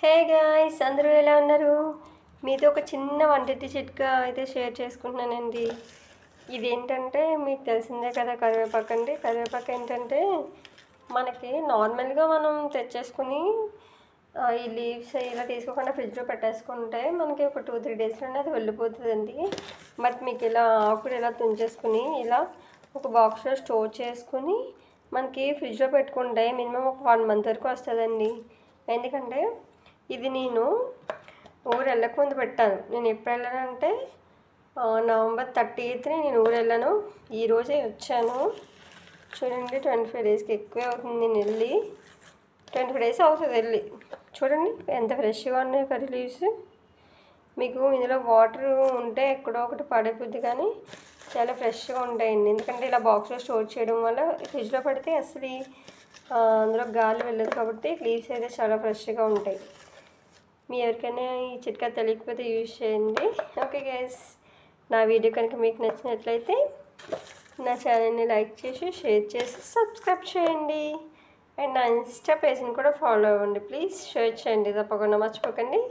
Hey guys, అందరూ ఎలా ఉన్నారు? మీతో ఒక చిన్న వంటింటి చిట్కా అయితే షేర్ చేసుకుంటున్నానండి. ఇదేంటంటే మీకు తెలిసిందే కదా, కరివేపాకు అండి. కరివేపాకు ఏంటంటే మనకి నార్మల్గా మనం తెచ్చేసుకుని ఈ లీవ్స్ ఇలా తీసుకోకుండా ఫ్రిడ్జ్లో పెట్టేసుకుంటే మనకి ఒక 2-3 డేస్లోనే అది వెళ్ళిపోతుందండి. బట్ మీకు ఇలా ఆకులు ఇలా తుంచేసుకుని ఇలా ఒక బాక్స్లో స్టోర్ చేసుకుని మనకి ఫ్రిడ్జ్లో పెట్టుకుంటే మినిమం ఒక 1 మంత్ వరకు వస్తుందండి. ఎందుకంటే ఇది నేను ఊరు వెళ్ళకముందు పెట్టాను. నేను ఎప్పుడు వెళ్ళానంటే నవంబర్ 30th నేను ఊరు వెళ్ళాను. ఈరోజే వచ్చాను. చూడండి, 25 డేస్కి ఎక్కువే అవుతుంది నేను వెళ్ళి. 25 డేస్ అవుతుంది వెళ్ళి. చూడండి ఎంత ఫ్రెష్గా ఉన్నాయి కర్రీ లీవ్స్. మీకు ఇందులో వాటర్ ఉంటే ఎక్కడో ఒకటి పడిపోద్ది, కానీ చాలా ఫ్రెష్గా ఉంటాయండి. ఎందుకంటే ఇలా బాక్స్లో స్టోర్ చేయడం వల్ల ఫ్రిడ్జ్లో పెడితే అసలు అందులో గాలి వెళ్ళదు, కాబట్టి లీవ్స్ అయితే చాలా ఫ్రెష్గా ఉంటాయి. మీ ఎవరికైనా ఈ చిట్కా తెలియకపోతే యూజ్ చేయండి. ఓకే గైస్, నా వీడియో కనుక మీకు నచ్చినట్లయితే నా ఛానల్ని లైక్ చేసి, షేర్ చేసి, సబ్స్క్రైబ్ చేయండి. అండ్ నా ఇన్స్టా పేజ్ని కూడా ఫాలో అవ్వండి ప్లీజ్. షేర్ చేయండి తప్పకుండా, మర్చిపోకండి.